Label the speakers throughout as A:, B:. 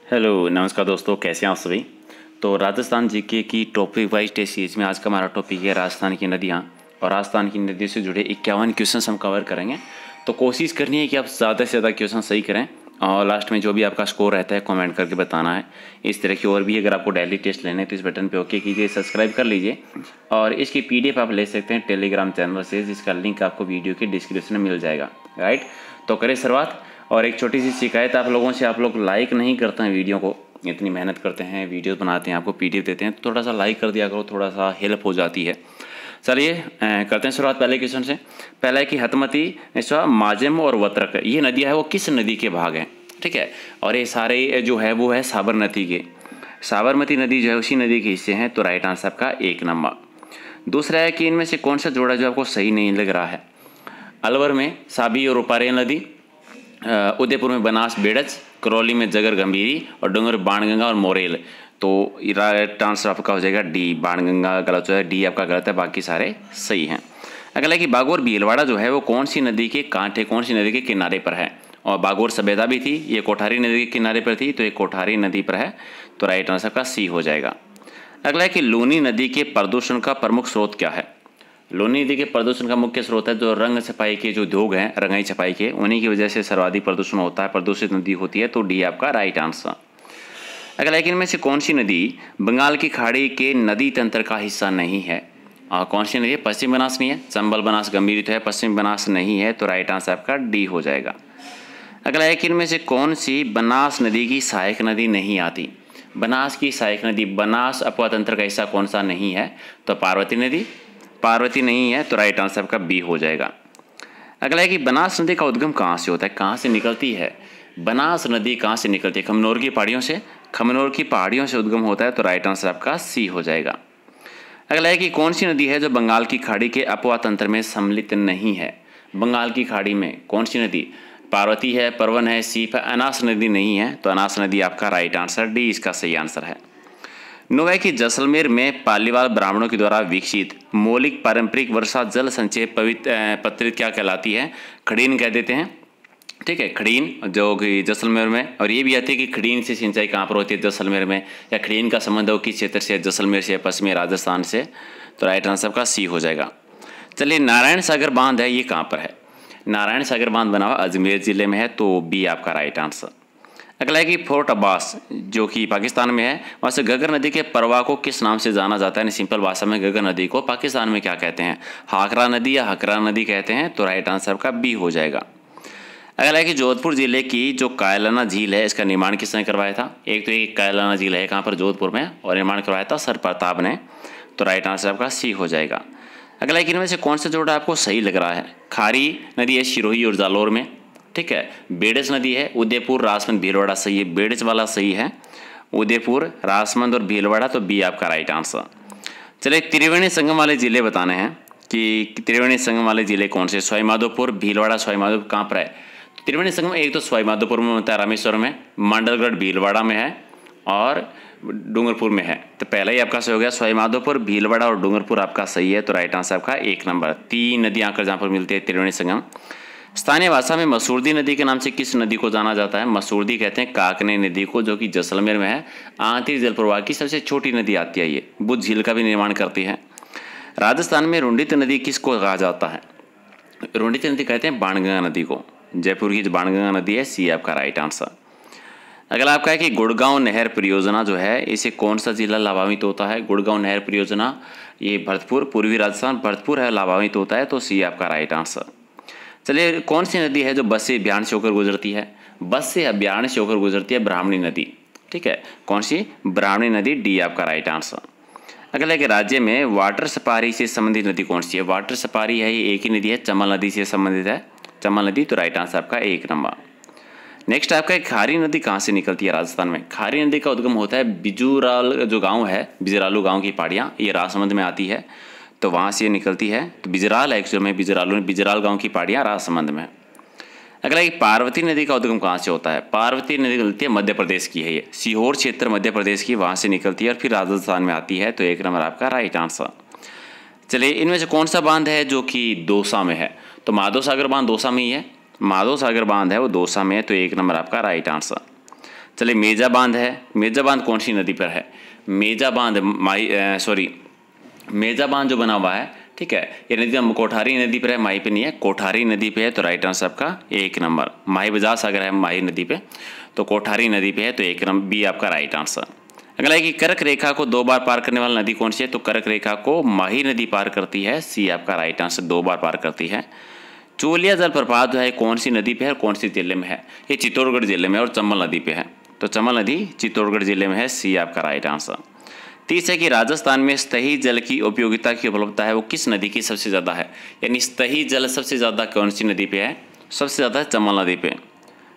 A: Hello नमस्कार दोस्तों, कैसे हैं आप सभी। तो राजस्थान जीके की टॉपिक वाइज टेस्ट सीरीज में आज का हमारा टॉपिक है राजस्थान की नदियाँ, और राजस्थान की नदियों से जुड़े 51 क्वेश्चन हम कवर करेंगे। तो कोशिश करनी है कि आप ज़्यादा से ज़्यादा क्वेश्चन सही करें, और लास्ट में जो भी आपका स्कोर रहता है कमेंट करके बताना है। इस तरह की और भी अगर आपको डेली टेस्ट लेने हैं तो इस बटन पे ओके कीजिए, सब्सक्राइब कर लीजिए, और इसकी PDF आप ले सकते हैं टेलीग्राम चैनल से, जिसका लिंक आपको वीडियो के डिस्क्रिप्शन में मिल जाएगा। राइट, तो करें शुरुआत। और एक छोटी सी शिकायत आप लोगों से, आप लोग लाइक नहीं करते हैं वीडियो को, इतनी मेहनत करते हैं, वीडियोस बनाते हैं, आपको PDF देते हैं, तो थोड़ा सा लाइक कर दिया करो, थोड़ा सा हेल्प हो जाती है। चलिए करते हैं शुरुआत पहले क्वेश्चन से। पहला है कि हतमती, माजिम और वत्रक, ये नदियाँ है वो किस नदी के भाग हैं। ठीक है, और ये सारे जो है वो है साबरमती के, साबरमती नदी जो है उसी नदी के हिस्से हैं, तो राइट आंसर आपका 1 नंबर। दूसरा है कि इनमें से कौन सा जोड़ा जो आपको सही नहीं लग रहा है। अलवर में साबी और उपारेल नदी, उदयपुर में बनास बेड़च, करौली में जगर गंभीरी, और डूंगर बाणगंगा और मोरेल। तो राइट आंसर आपका हो जाएगा डी, बाणगंगा गलत है, डी आपका गलत है, बाकी सारे सही हैं। अगला है कि बागोर भीलवाड़ा जो है वो कौन सी नदी के कांठे, कौन सी नदी के किनारे पर है। और बागोर सभ्यता भी थी, ये कोठारी नदी के किनारे पर थी, तो ये कोठारी नदी पर है, तो राइट आंसर का सी हो जाएगा। अगला है कि लूनी नदी के प्रदूषण का प्रमुख स्रोत क्या है। लूनी नदी के प्रदूषण का मुख्य स्रोत है जो रंग छपाई के जो उद्योग हैं, रंगाई छपाई के, उन्हीं की वजह से सर्वाधिक प्रदूषण होता है, प्रदूषित नदी होती है, तो डी आपका राइट आंसर। अगला है कि इनमें से कौन सी नदी बंगाल की खाड़ी के नदी तंत्र का हिस्सा नहीं है। कौन सी नदी है। पश्चिम बनास नहीं है, चंबल बनास गंभीर तो है, पश्चिम बनास नहीं है, तो राइट आंसर आपका डी हो जाएगा। अगला है कि इनमें से कौन सी बनास नदी की सहायक नदी नहीं आती। बनास की सहायक नदी, बनास अपवा तंत्र का हिस्सा कौन सा नहीं है, तो पार्वती नदी, पार्वती नहीं है, तो राइट आंसर आपका बी हो जाएगा। अगला है कि बनास नदी का उद्गम कहाँ से होता है, कहाँ से निकलती है। बनास नदी कहाँ से निकलती है, खमनोर की पहाड़ियों से, खमनोर की पहाड़ियों से उद्गम होता है, तो राइट आंसर आपका सी हो जाएगा। अगला है कि कौन सी नदी है जो बंगाल की खाड़ी के अपवा तंत्र में सम्मिलित नहीं है। बंगाल की खाड़ी में कौन सी नदी, पार्वती है, परवन है, सीप है, अनास नदी नहीं है, तो अनास नदी आपका राइट आंसर डी इसका सही आंसर है। नो है कि जैसलमेर में पालीवाल ब्राह्मणों के द्वारा विकसित मौलिक पारंपरिक वर्षा जल संचय पत्रित क्या कहलाती है। खड़ीन कह देते हैं। ठीक है, खड़ीन जो कि जैसलमेर में, और ये भी आती है कि खड़ीन से सिंचाई कहाँ पर होती है, जैसलमेर में, या खड़ीन का संबंध हो किस क्षेत्र से, जैसलमेर से, पश्चिमी राजस्थान से, तो राइट आंसर का सी हो जाएगा। चलिए, नारायण सागर बांध है, ये कहाँ पर है। नारायण सागर बांध बना हुआ अजमेर जिले में है, तो बी आपका राइट आंसर। अगला है कि फोर्ट अब्बास जो कि पाकिस्तान में है, वहाँ से घग्गर नदी के प्रवाह को किस नाम से जाना जाता है। सिंपल भाषा में घग्गर नदी को पाकिस्तान में क्या कहते हैं, हाकरा नदी या हकरा नदी कहते हैं, तो राइट आंसर का बी हो जाएगा। अगला है कि जोधपुर जिले की जो कायलाना झील है, इसका निर्माण किसने करवाया था। एक तो एक कायलाना झील है कहाँ पर, जोधपुर में, और निर्माण करवाया था सर प्रताप ने, तो राइट आंसर आपका सी हो जाएगा। अगला है कि इनमें से कौन सा जोड़ा आपको सही लग रहा है। खारी नदी है सिरोही और जालौर में। ठीक है, बेड़च नदी है उदयपुर, राजमंद, भीलवाड़ा, सही है, बेड़च वाला सही है, उदयपुर, राजमंद और भीलवाड़ा, तो बी आपका राइट आंसर। चलिए, त्रिवेणी संगम वाले जिले बताने हैं कि त्रिवेणी संगम वाले जिले कौन से। सवाईमाधोपुर, भीलवाड़ा, सवाईमाधोपुर कहाँ पर है। तो त्रिवेणी संगम एक तो सवाईमाधोपुर में होता है, रामेश्वर में, मंडलगढ़ भीलवाड़ा में है, और डूंगरपुर में है, तो पहला ही आपका सही हो गया। सवाईमाधोपुर, भीलवाड़ा और डूंगरपुर आपका सही है, तो राइट आंसर आपका 1 नंबर। 3 नदी आकर जहाँ पर मिलती है त्रिवेणी संगम। स्थानीय भाषा में मसूरदी नदी के नाम से किस नदी को जाना जाता है। मसूरदी कहते हैं काकने नदी को, जो कि जैसलमेर में है। आंतरिक जल प्रवाह की सबसे छोटी नदी आती है, ये बुद्ध झील का भी निर्माण करती है। राजस्थान में रुंडित नदी किसको कहा जाता है। रुंडित नदी कहते हैं बाणगंगा नदी को, जयपुर की जो बाणगंगा नदी है, सी आपका राइट आंसर। अगला आपका है कि गुड़गांव नहर परियोजना जो है, इसे कौन सा जिला लाभान्वित होता है। गुड़गांव नहर परियोजना ये भरतपुर, पूर्वी राजस्थान, भरतपुर है, लाभान्वित होता है, तो सी आपका राइट आंसर। चलिए, कौन सी नदी है जो बस से अभियान से होकर गुजरती है। बस से अभियान से होकर गुजरती है ब्राह्मणी नदी। ठीक है, कौन सी, ब्राह्मणी नदी, डी आपका राइट आंसर। अगला है कि राज्य में वाटर सपारी से संबंधित नदी कौन सी है। वाटर सपारी है, ये एक ही नदी है, चंबल नदी से संबंधित है, चंबल नदी, तो राइट आंसर आपका 1 नंबर। नेक्स्ट आपका खारी नदी कहाँ से निकलती है राजस्थान में। खारी नदी का उद्गम होता है बिजूराल जो गाँव है, बिजरालू गाँव की पहाड़ियाँ, ये राजसमंद में आती है, तो वहाँ से ये निकलती है। तो बिजराल एक्चुअल में बिजराल गांव की पहाड़ियाँ राजसमंद में। अगला एक पार्वती नदी का उद्गम कहाँ से होता है। पार्वती नदी निकलती है मध्य प्रदेश की है, ये सीहोर क्षेत्र मध्य प्रदेश की, वहाँ से निकलती है और फिर राजस्थान में आती है, तो 1 नंबर आपका राइट आंसर। चलिए, इनमें से कौन सा बांध है जो कि दौसा में है। तो माधव सागर बांध दौसा में ही है, माधव सागर बांध है वो दौसा में है, तो 1 नंबर आपका राइट आंसर। चलिए मेजा बांध है, मेजा बांध कौन सी नदी पर है? मेजा बांध मेजा बांध जो बना हुआ है, ठीक है, ये नदी कोठारी नदी पर है, माही पे नहीं है, कोठारी नदी पे है, तो राइट आंसर आपका 1 नंबर। माही बजाज सागर है माही नदी पे, तो कोठारी नदी पे है, तो 1 नंबर बी आपका राइट आंसर। अगला है कि कर्क रेखा को 2 बार पार करने वाली नदी कौन सी है? तो कर्क रेखा को माही नदी पार करती है, सी आपका राइट आंसर, 2 बार पार करती है। चोलिया जलप्रपात जो है कौन सी नदी पे है और कौन सी जिले में है? ये चित्तौड़गढ़ जिले में और चंबल नदी पे है, तो चंबल नदी चित्तौड़गढ़ जिले में है, सी आपका राइट आंसर। 30 है कि राजस्थान में सतही जल की उपयोगिता की उपलब्धता है वो किस नदी की सबसे ज़्यादा है? यानी सतही जल सबसे ज़्यादा कौन सी नदी पे है? सबसे ज़्यादा चंबल नदी पे,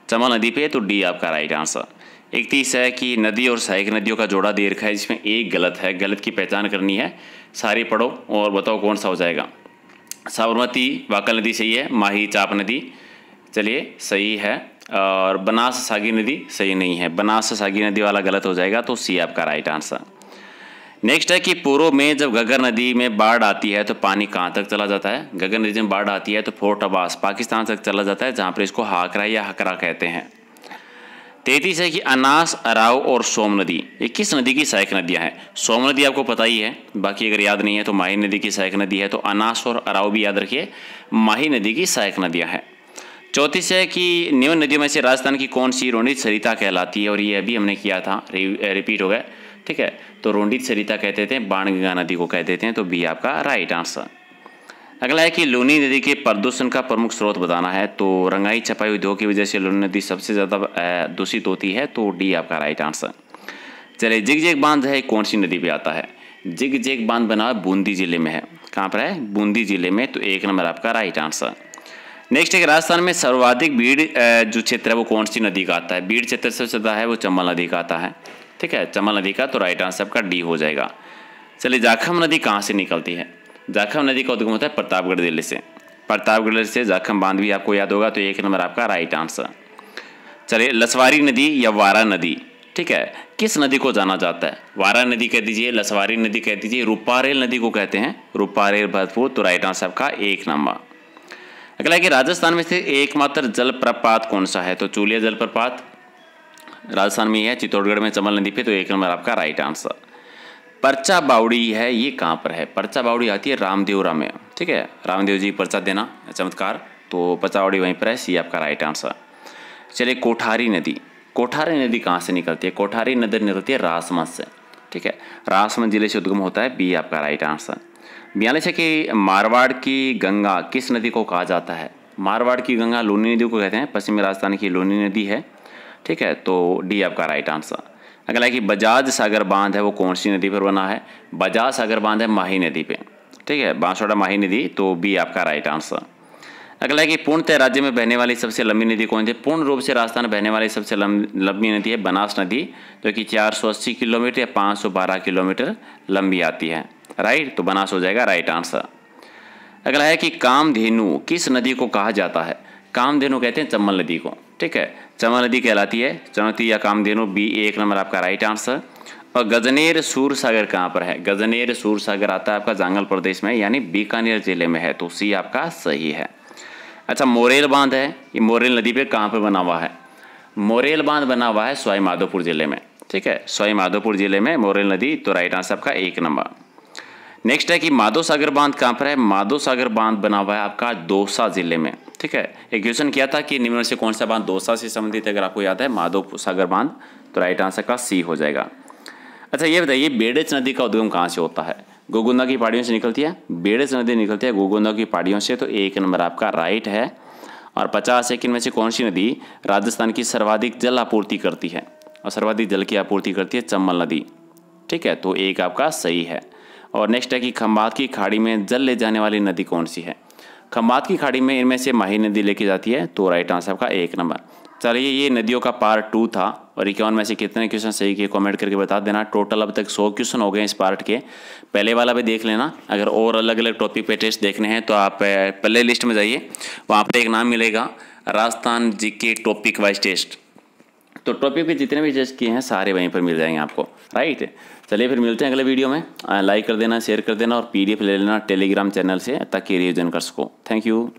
A: चंबल नदी पे, तो डी आपका राइट आंसर। 31 है कि नदी और सहायक नदियों का जोड़ा दे रखा है जिसमें एक गलत है, गलत की पहचान करनी है, सारी पढ़ो और बताओ कौन सा हो जाएगा। साबरमती वाकल नदी सही है, माही चाप नदी चलिए सही है, और बनास सागी नदी सही नहीं है, बनास सागी नदी वाला गलत हो जाएगा, तो सी आपका राइट आंसर। नेक्स्ट है कि पूर्व में जब घग्गर नदी में बाढ़ आती है तो पानी कहाँ तक चला जाता है? घग्गर नदी में बाढ़ आती है तो फोर्ट अब्बास पाकिस्तान तक चला जाता है, जहाँ पर इसको हाकरा या हकरा कहते हैं। 33 है कि अनास, अराव और सोम नदी ये किस नदी की सहायक नदियाँ हैं? सोम नदी आपको पता ही है, बाकी अगर याद नहीं है तो माही नदी की सहायक नदी है, तो अनास और अराव भी याद रखिए, माही नदी की सहायक नदियाँ हैं। 34 है कि निम्न नदियों में से राजस्थान की कौन सी रोंडित सरिता कहलाती है? और ये अभी हमने किया था, रिपीट हो गया, ठीक है, तो रोंडित सरिता कहते थे, बाणगंगा नदी को कहते थे, तो बी आपका राइट आंसर। अगला है कि लूनी नदी के प्रदूषण का प्रमुख स्रोत बताना है, तो रंगाई छपाई उद्योग की वजह से लूनी नदी सबसे ज़्यादा दूषित होती है, तो डी आपका राइट आंसर। चलिए जिग-जैग बांध है कौन सी नदी पे आता है? जिग-जैग बांध बना हुआ बूंदी जिले में है, कहाँ पर है? बूंदी जिले में, तो 1 नंबर आपका राइट आंसर। नेक्स्ट है कि राजस्थान में सर्वाधिक भीड़ जो क्षेत्र है वो कौन सी नदी का आता है? भीड़ क्षेत्र सबसे ज़्यादा है वो चंबल नदी का आता है, ठीक है, चंबल नदी का, तो राइट आंसर आपका डी हो जाएगा। चलिए जाखम नदी कहाँ से निकलती है? जाखम नदी का उद्गम होता है प्रतापगढ़ जिले से, प्रतापगढ़ से जाखम बांध भी आपको याद होगा, तो 1 नंबर आपका राइट आंसर। चलिए लसवारी नदी या वारा नदी, ठीक है, किस नदी को जाना जाता है? वारा नदी कह दीजिए, लसवारी नदी कह दीजिए, रूपारेल नदी को कहते हैं, रूपारेल भरतपुर, तो राइट आंसर आपका 1 नंबर। अगला है कि राजस्थान में से एकमात्र जलप्रपात कौन सा है? तो चूलिया जलप्रपात राजस्थान में ही है, चित्तौड़गढ़ में चंबल नदी पे, तो 1 नंबर आपका राइट आंसर। पर्चा बावड़ी है, ये कहाँ पर है? पर्चा बावड़ी आती है रामदेवरा में, ठीक है, रामदेव जी पर्चा देना चमत्कार, तो पर्चा बावड़ी वहीं पर है, सी आपका राइट आंसर। चलिए कोठारी नदी, कोठारी नदी कहाँ से निकलती है? कोठारी नदी निकलती है राजसमंद से, ठीक है, राजसमंद जिले से उद्गम होता है, बी आपका राइट आंसर। 42 है कि मारवाड़ की गंगा किस नदी को कहा जाता है? मारवाड़ की गंगा लूनी नदी को कहते हैं, पश्चिमी राजस्थान की लूनी नदी है, ठीक है, तो डी आपका राइट आंसर। अगला है कि बजाज सागर बांध है वो कौन सी नदी पर बना है? बजाज सागर बांध है माही नदी पे, ठीक है, बांसवाड़ा माही नदी, तो बी आपका राइट आंसर। अगला है कि पूर्णतः राज्य में बहने वाली सबसे लंबी नदी कौन सी? पूर्ण रूप से राजस्थान बहने वाली सबसे लंबी नदी है बनास नदी, जो कि 480 किलोमीटर या 512 किलोमीटर लंबी आती है, राइट, तो बनास हो जाएगा राइट आंसर। अगला है कि कामधेनु किस नदी को कहा जाता है? कामधेनु कहते हैं चंबल नदी को, ठीक है, चंबल नदी कहलाती है, चुनौती या कामधेनु, बी 1 नंबर आपका राइट आंसर। और गजनेर सूरसागर कहाँ पर है? गजनेर सूरसागर आता है आपका जांगल प्रदेश में, यानी बीकानेर जिले में है, तो सी आपका सही है। अच्छा मोरेल बांध है, ये मोरेल नदी पे कहाँ पर बना हुआ है? मोरेल बांध बना हुआ है सवाई माधोपुर जिले में, ठीक है, सवाई माधोपुर जिले में मोरेल नदी, तो राइट आंसर आपका 1 नंबर। नेक्स्ट है कि माधो सागर बांध कहाँ पर है? माधो सागर बांध बना हुआ है आपका दौसा जिले में, ठीक है, एक क्वेश्चन किया था कि निम्न से कौन सा बांध दौसा से संबंधित, अगर आपको याद है माधो सागर बांध, तो राइट आंसर का सी हो जाएगा। अच्छा ये बताइए बेड़च नदी का उद्गम कहाँ से होता है? गोगुंदा की पहाड़ियों से निकलती है, बेड़च नदी निकलती है गोगुंदा की पहाड़ियों से, तो 1 नंबर आपका राइट है। और 50 सेकंड में से कौन सी नदी राजस्थान की सर्वाधिक जल आपूर्ति करती है? और सर्वाधिक जल की आपूर्ति करती है चंबल नदी, ठीक है, तो 1 आपका सही है। और नेक्स्ट है कि खंबात की खाड़ी में जल ले जाने वाली नदी कौन सी है? खंबात की खाड़ी में इनमें से माही नदी लेके जाती है, तो राइट आंसर आपका 1 नंबर। चलिए ये नदियों का पार्ट 2 था, और 51 में से कितने क्वेश्चन सही किए कमेंट करके बता देना। टोटल अब तक 100 क्वेश्चन हो गए इस पार्ट के, पहले वाला भी देख लेना। अगर और अलग अलग टॉपिक पे टेस्ट देखने हैं तो आप प्ले लिस्ट में जाइए, वहाँ पर एक नाम मिलेगा Rajasthan GK topic wise test, तो टॉपिक पे जितने भी टेस्ट किए हैं सारे वहीं पर मिल जाएंगे आपको, राइट। चलिए फिर मिलते हैं अगले वीडियो में, लाइक कर देना, शेयर कर देना, और PDF ले लेना टेलीग्राम चैनल से ताकि रिवीजन कर सको। Thank you.